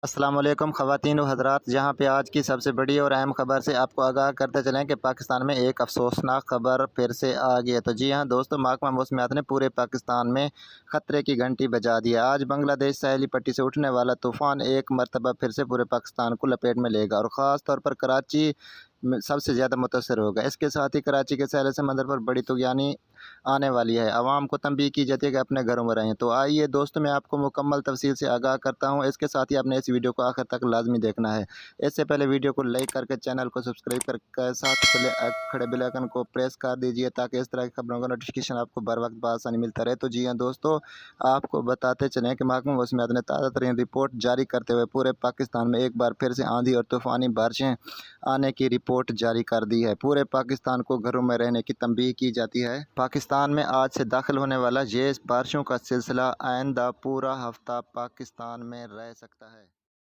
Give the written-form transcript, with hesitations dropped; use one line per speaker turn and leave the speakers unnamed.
अस्सलाम वालेकुम ख़वातीन व हज़रात। जहाँ पे आज की सबसे बड़ी और अहम ख़बर से आपको आगाह करते चलें कि पाकिस्तान में एक अफसोसनाक ख़बर फिर से आ गई है। तो जी हाँ दोस्तों, महकमा मौसमियात ने पूरे पाकिस्तान में ख़तरे की घंटी बजा दी है। आज बांग्लादेश साहली पट्टी से उठने वाला तूफ़ान एक मरतबा फिर से पूरे पाकिस्तान को लपेट में लेगा और ख़ास तौर पर कराची में सबसे ज़्यादा मुतासर होगा। इसके साथ ही कराची के सैल समंदर पर बड़ी तुग़यानी आने वाली है। आवाम को तंबीह की जाती है कि अपने घरों में रहें। तो आइए दोस्तों, मैं आपको मुकम्मल तफसील से आगाह करता हूँ। इसके साथ ही आपने इस वीडियो को आखिर तक लाजमी देखना है। इससे पहले वीडियो को लाइक करके चैनल को सब्सक्राइब करके साथ खड़े बेल आइकन को प्रेस कर दीजिए ताकि इस तरह की खबरों का नोटिफिकेशन आपको बर वक्त बआसानी मिलता रहे। तो जी हाँ दोस्तों, आपको बताते चलें कि महकमा मौसमियात ने ताज़ा तरीन रिपोर्ट जारी करते हुए पूरे पाकिस्तान में एक बार फिर से आंधी और तूफ़ानी बारिशें आने की रिपोर्ट जारी कर दी है। पूरे पाकिस्तान को घरों में रहने की तंबीह की जाती है। पाकिस्तान में आज से दाखिल होने वाला ये बारिशों का सिलसिला आइंदा पूरा हफ्ता पाकिस्तान में रह सकता है।